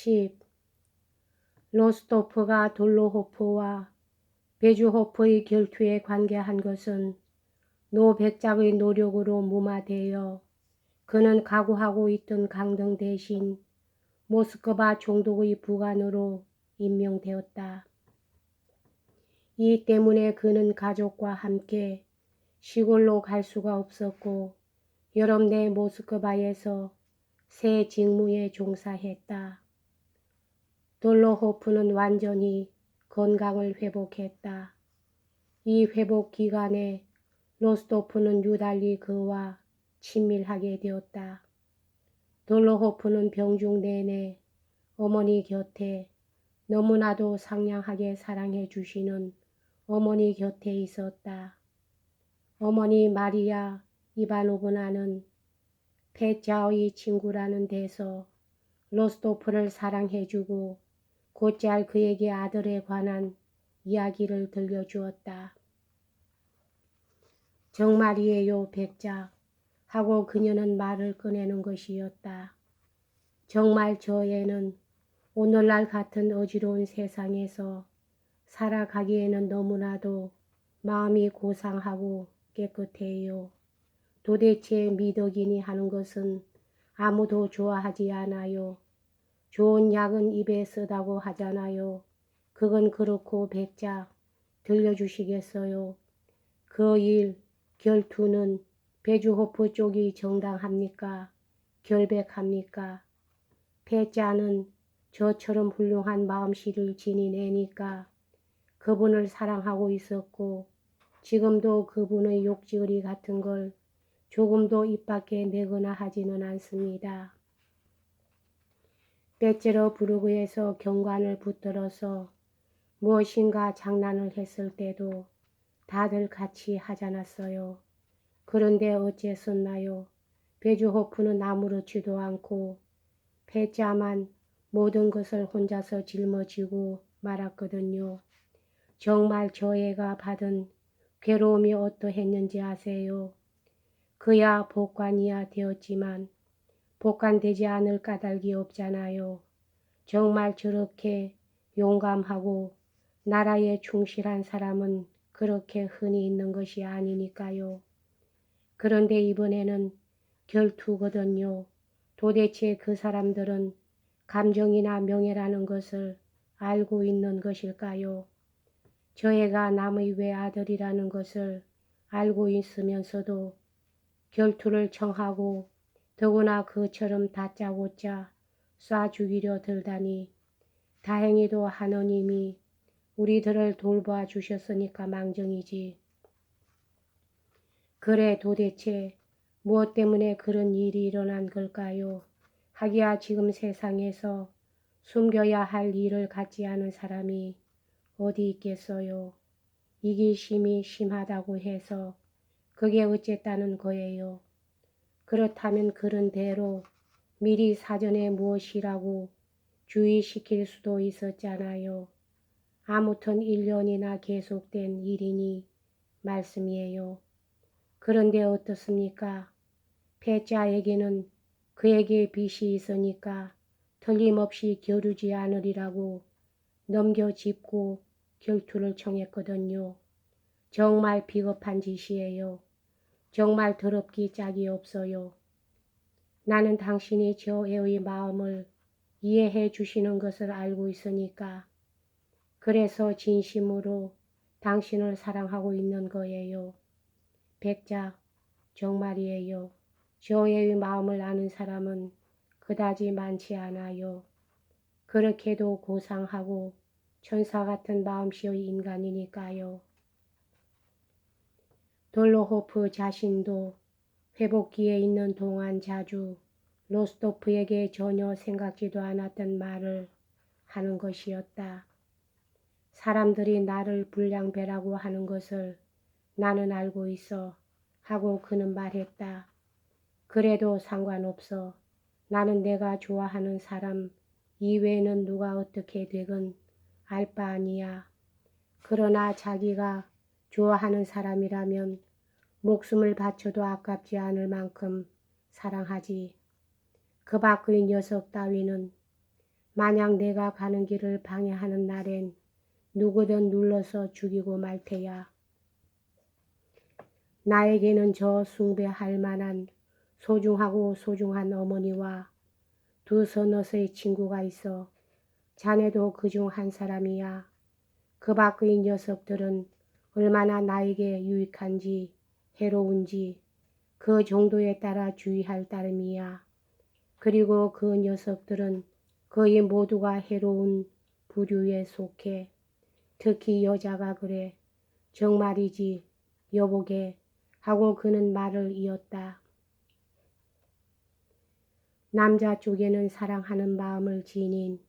10. 로스토프가 돌로호프와 베주호프의 결투에 관계한 것은 노 백작의 노력으로 무마되어 그는 각오하고 있던 강등 대신 모스크바 총독의 부관으로 임명되었다. 이 때문에 그는 가족과 함께 시골로 갈 수가 없었고 여러 내 모스크바에서 새 직무에 종사했다. 돌로호프는 완전히 건강을 회복했다. 이 회복 기간에 로스토프는 유달리 그와 친밀하게 되었다. 돌로호프는 병중 내내 어머니 곁에 너무나도 상냥하게 사랑해 주시는 어머니 곁에 있었다. 어머니 마리아 이바노브나는 페자의 친구라는 데서 로스토프를 사랑해주고 곧잘 그에게 아들에 관한 이야기를 들려주었다. 정말이에요, 백작 하고 그녀는 말을 꺼내는 것이었다. 정말 저 애는 오늘날 같은 어지러운 세상에서 살아가기에는 너무나도 마음이 고상하고 깨끗해요. 도대체 미덕이니 하는 것은 아무도 좋아하지 않아요. 좋은 약은 입에 쓰다고 하잖아요. 그건 그렇고 백작 들려주시겠어요? 그 일, 결투는 베주호프 쪽이 정당합니까? 결백합니까? 패자는 저처럼 훌륭한 마음씨를 지닌 애니까 그분을 사랑하고 있었고 지금도 그분의 욕지거리 같은 걸 조금도 입 밖에 내거나 하지는 않습니다. 베체러부르크에서 경관을 붙들어서 무엇인가 장난을 했을 때도 다들 같이 하잖았어요. 그런데 어째서나요? 베주호프는 아무렇지도 않고 패자만 모든 것을 혼자서 짊어지고 말았거든요. 정말 저 애가 받은 괴로움이 어떠했는지 아세요? 그야 복관이야 되었지만 복관되지 않을 까닭이 없잖아요. 정말 저렇게 용감하고 나라에 충실한 사람은 그렇게 흔히 있는 것이 아니니까요. 그런데 이번에는 결투거든요. 도대체 그 사람들은 감정이나 명예라는 것을 알고 있는 것일까요? 저 애가 남의 외아들이라는 것을 알고 있으면서도 결투를 청하고 더구나 그처럼 다짜고짜 쏴 죽이려 들다니 다행히도 하느님이 우리들을 돌봐 주셨으니까 망정이지. 그래 도대체 무엇 때문에 그런 일이 일어난 걸까요? 하기야 지금 세상에서 숨겨야 할 일을 갖지 않은 사람이 어디 있겠어요. 이기심이 심하다고 해서 그게 어쨌다는 거예요. 그렇다면 그런 대로 미리 사전에 무엇이라고 주의시킬 수도 있었잖아요. 아무튼 1년이나 계속된 일이니 말씀이에요. 그런데 어떻습니까? 패자에게는 그에게 빚이 있으니까 틀림없이 겨루지 않으리라고 넘겨짚고 결투를 청했거든요. 정말 비겁한 짓이에요. 정말 더럽기 짝이 없어요. 나는 당신이 저 애의 마음을 이해해 주시는 것을 알고 있으니까 그래서 진심으로 당신을 사랑하고 있는 거예요. 백작, 정말이에요. 저 애의 마음을 아는 사람은 그다지 많지 않아요. 그렇게도 고상하고 천사 같은 마음씨의 인간이니까요. 돌로호프 자신도 회복기에 있는 동안 자주 로스토프에게 전혀 생각지도 않았던 말을 하는 것이었다. 사람들이 나를 불량배라고 하는 것을 나는 알고 있어 하고 그는 말했다. 그래도 상관없어. 나는 내가 좋아하는 사람 이외에는 누가 어떻게 되건 알 바 아니야. 그러나 자기가 좋아하는 사람이라면 목숨을 바쳐도 아깝지 않을 만큼 사랑하지. 그 밖의 녀석 따위는 만약 내가 가는 길을 방해하는 날엔 누구든 눌러서 죽이고 말 테야. 나에게는 저 숭배할 만한 소중하고 소중한 어머니와 두 서너서의 친구가 있어. 자네도 그중 한 사람이야. 그 밖의 녀석들은 얼마나 나에게 유익한지 해로운지 그 정도에 따라 주의할 따름이야. 그리고 그 녀석들은 거의 모두가 해로운 부류에 속해. 특히 여자가 그래. 정말이지 여보게 하고 그는 말을 이었다. 남자 쪽에는 사랑하는 마음을 지닌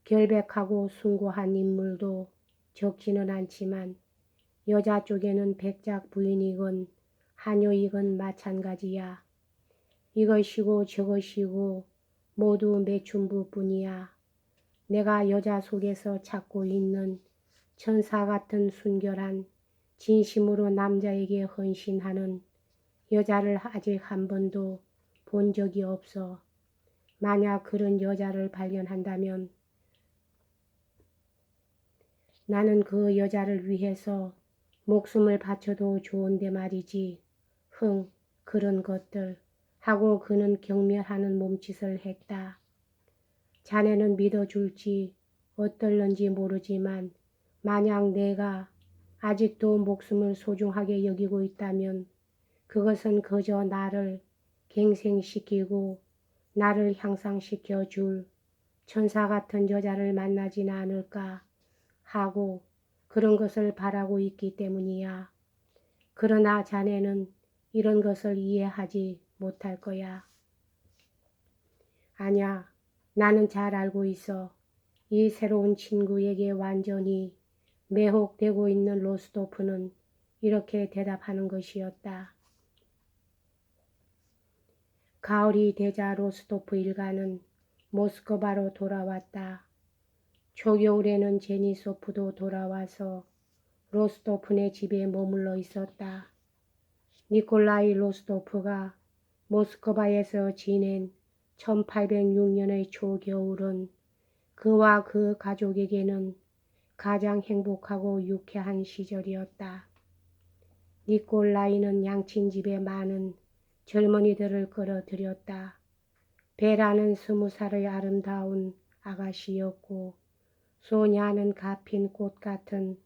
결백하고 숭고한 인물도 적지는 않지만 여자 쪽에는 백작 부인이건 하녀이건 마찬가지야. 이것이고 저것이고 모두 매춘부뿐이야. 내가 여자 속에서 찾고 있는 천사 같은 순결한 진심으로 남자에게 헌신하는 여자를 아직 한 번도 본 적이 없어. 만약 그런 여자를 발견한다면 나는 그 여자를 위해서 목숨을 바쳐도 좋은데 말이지. 그런 것들 하고 그는 경멸하는 몸짓을 했다. 자네는 믿어줄지 어떨런지 모르지만 만약 내가 아직도 목숨을 소중하게 여기고 있다면 그것은 그저 나를 갱생시키고 나를 향상시켜 줄 천사 같은 여자를 만나지는 않을까 하고 그런 것을 바라고 있기 때문이야. 그러나 자네는 이런 것을 이해하지 못할 거야. 아냐, 나는 잘 알고 있어. 이 새로운 친구에게 완전히 매혹되고 있는 로스토프는 이렇게 대답하는 것이었다. 가을이 되자 로스토프 일가는 모스크바로 돌아왔다. 초겨울에는 제니소프도 돌아와서 로스토프네 집에 머물러 있었다. 니콜라이 로스토프가 모스크바에서 지낸 1806년의 초겨울은 그와 그 가족에게는 가장 행복하고 유쾌한 시절이었다. 니콜라이는 양친집에 많은 젊은이들을 끌어들였다. 베라는 20살의 아름다운 아가씨였고 소냐는 가핀 꽃 같은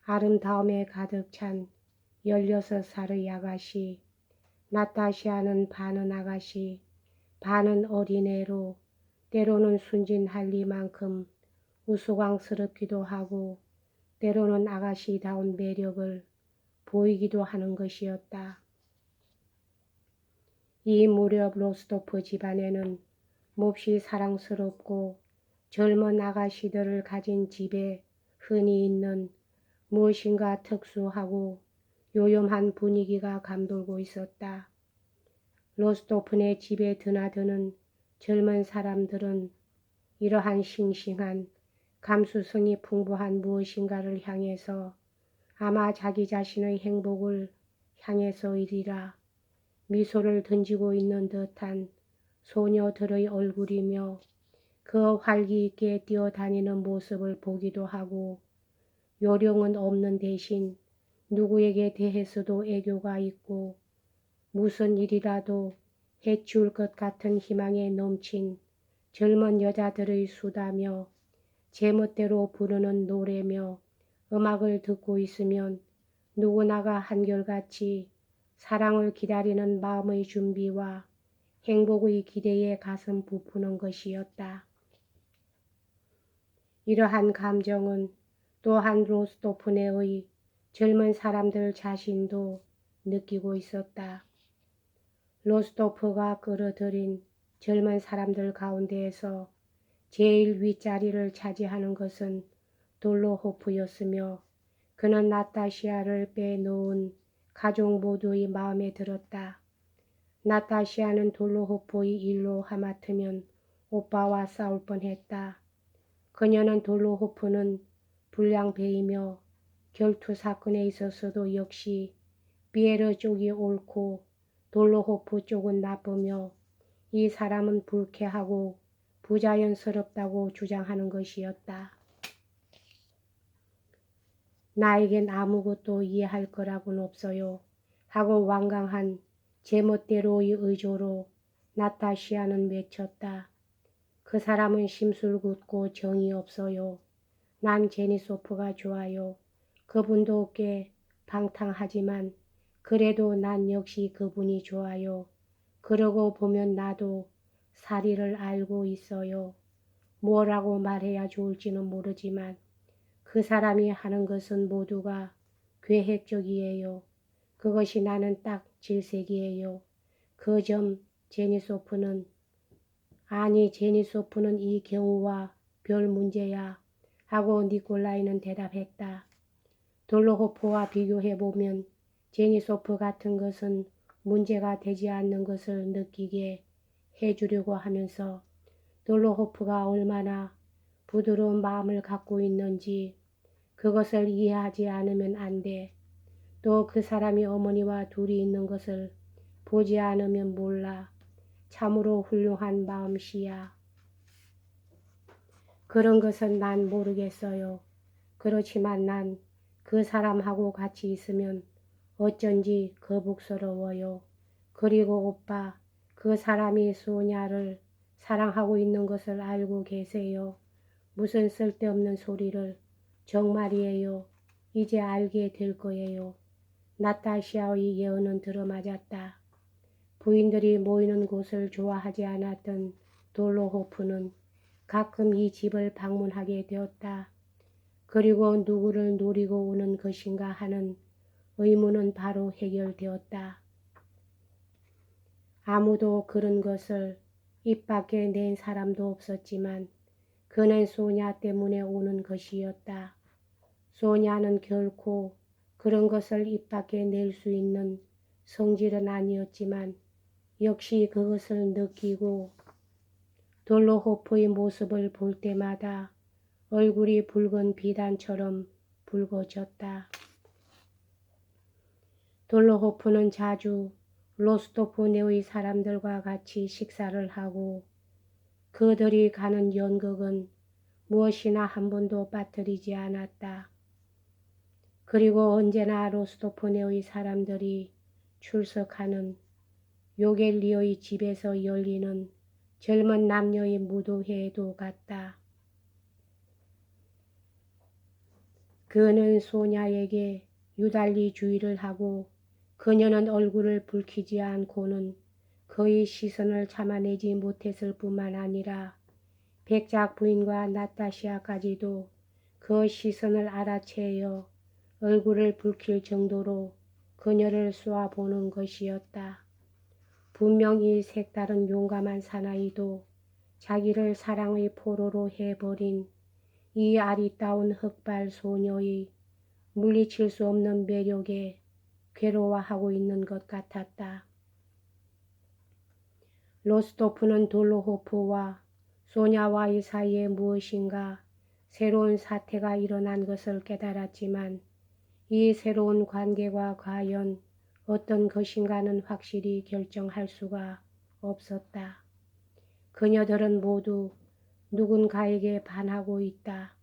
아름다움에 가득 찬 16살의 아가씨, 나타샤는 반은 아가씨, 반은 어린애로 때로는 순진할리만큼 우스꽝스럽기도 하고 때로는 아가씨다운 매력을 보이기도 하는 것이었다. 이 무렵 로스토프 집안에는 몹시 사랑스럽고 젊은 아가씨들을 가진 집에 흔히 있는 무엇인가 특수하고 요염한 분위기가 감돌고 있었다. 로스토프네 집에 드나드는 젊은 사람들은 이러한 싱싱한 감수성이 풍부한 무엇인가를 향해서 아마 자기 자신의 행복을 향해서이리라 미소를 던지고 있는 듯한 소녀들의 얼굴이며 그 활기 있게 뛰어다니는 모습을 보기도 하고 요령은 없는 대신 누구에게 대해서도 애교가 있고 무슨 일이라도 해치울 것 같은 희망에 넘친 젊은 여자들의 수다며 제멋대로 부르는 노래며 음악을 듣고 있으면 누구나가 한결같이 사랑을 기다리는 마음의 준비와 행복의 기대에 가슴 부푸는 것이었다. 이러한 감정은 또한 로스토프네의 젊은 사람들 자신도 느끼고 있었다. 로스토프가 끌어들인 젊은 사람들 가운데에서 제일 윗자리를 차지하는 것은 돌로호프였으며 그는 나타시아를 빼놓은 가족 모두의 마음에 들었다. 나타시아는 돌로호프의 일로 하마터면 오빠와 싸울 뻔했다. 그녀는 돌로호프는 불량배이며 결투 사건에 있어서도 역시 비에르 쪽이 옳고 돌로호프 쪽은 나쁘며 이 사람은 불쾌하고 부자연스럽다고 주장하는 것이었다. 나에겐 아무것도 이해할 거라고는 없어요. 하고 완강한 제멋대로의 의조로 나타시아는 외쳤다. 그 사람은 심술궂고 정이 없어요. 난 제니소프가 좋아요. 그분도 꽤 방탕하지만 그래도 난 역시 그분이 좋아요. 그러고 보면 나도 사리를 알고 있어요. 뭐라고 말해야 좋을지는 모르지만 그 사람이 하는 것은 모두가 계획적이에요. 그것이 나는 딱 질색이에요. 그 점 제니소프는 이 경우와 별 문제야 하고 니콜라이는 대답했다. 돌로호프와 비교해보면 제니소프 같은 것은 문제가 되지 않는 것을 느끼게 해주려고 하면서 돌로호프가 얼마나 부드러운 마음을 갖고 있는지 그것을 이해하지 않으면 안 돼. 또 그 사람이 어머니와 둘이 있는 것을 보지 않으면 몰라. 참으로 훌륭한 마음씨야. 그런 것은 난 모르겠어요. 그렇지만 난 그 사람하고 같이 있으면 어쩐지 거북스러워요. 그리고 오빠, 그 사람이 소냐를 사랑하고 있는 것을 알고 계세요. 무슨 쓸데없는 소리를. 정말이에요. 이제 알게 될 거예요. 나타시아의 예언은 들어맞았다. 부인들이 모이는 곳을 좋아하지 않았던 돌로호프는 가끔 이 집을 방문하게 되었다. 그리고 누구를 노리고 오는 것인가 하는 의문은 바로 해결되었다. 아무도 그런 것을 입 밖에 낸 사람도 없었지만 그는 소냐 때문에 오는 것이었다. 소냐는 결코 그런 것을 입 밖에 낼 수 있는 성질은 아니었지만 역시 그것을 느끼고 돌로호프의 모습을 볼 때마다 얼굴이 붉은 비단처럼 붉어졌다. 돌로호프는 자주 로스토프 내의 사람들과 같이 식사를 하고 그들이 가는 연극은 무엇이나 한 번도 빠뜨리지 않았다. 그리고 언제나 로스토프 내의 사람들이 출석하는 요겔리의 집에서 열리는 젊은 남녀의 무도회에도 갔다. 그는 소냐에게 유달리 주의를 하고 그녀는 얼굴을 붉히지 않고는 그의 시선을 참아내지 못했을 뿐만 아니라 백작 부인과 나타시아까지도 그 시선을 알아채어 얼굴을 붉힐 정도로 그녀를 쏘아보는 것이었다. 분명히 색다른 용감한 사나이도 자기를 사랑의 포로로 해버린 이 아리따운 흑발 소녀의 물리칠 수 없는 매력에 괴로워하고 있는 것 같았다. 로스토프는 돌로호프와 소냐와의 사이에 무엇인가 새로운 사태가 일어난 것을 깨달았지만 이 새로운 관계가 과연 어떤 것인가는 확실히 결정할 수가 없었다. 그녀들은 모두 누군가에게 반하고 있다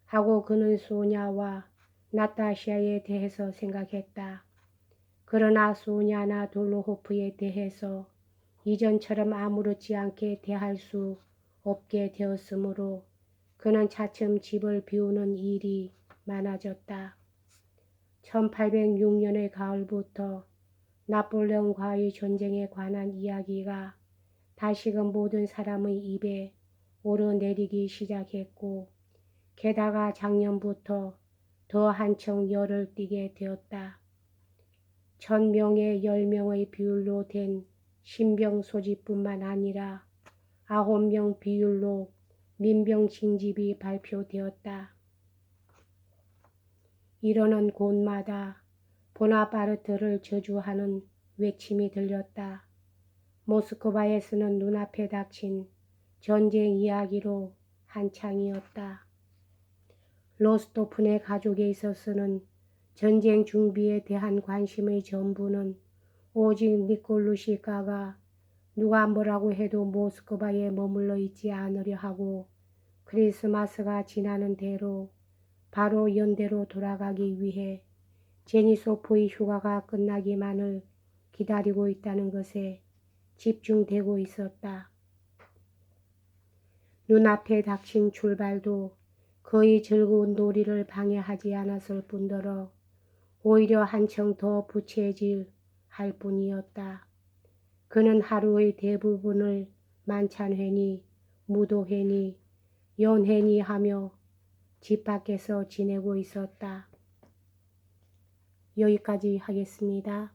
하고 그는 소냐와 나타시아에 대해서 생각했다. 그러나 소냐나 돌로호프에 대해서 이전처럼 아무렇지 않게 대할 수 없게 되었으므로 그는 차츰 집을 비우는 일이 많아졌다. 1806년의 가을부터 나폴레옹과의 전쟁에 관한 이야기가 다시금 모든 사람의 입에 오르내리기 시작했고 게다가 작년부터 더 한층 열을 띠게 되었다. 1000명에 10명의 비율로 된 신병 소집뿐만 아니라 9명 비율로 민병 징집이 발표되었다. 이러는 곳마다 보나파르트를 저주하는 외침이 들렸다. 모스크바에서는 눈앞에 닥친 전쟁 이야기로 한창이었다. 로스토프네 가족에 있어서는 전쟁 준비에 대한 관심의 전부는 오직 니콜루시카가 누가 뭐라고 해도 모스크바에 머물러 있지 않으려 하고 크리스마스가 지나는 대로 바로 연대로 돌아가기 위해 제니소프의 휴가가 끝나기만을 기다리고 있다는 것에 집중되고 있었다. 눈앞에 닥친 출발도 거의 즐거운 놀이를 방해하지 않았을 뿐더러 오히려 한층 더 부채질 할 뿐이었다. 그는 하루의 대부분을 만찬회니 무도회니 연회니 하며 집 밖에서 지내고 있었다. 여기까지 하겠습니다.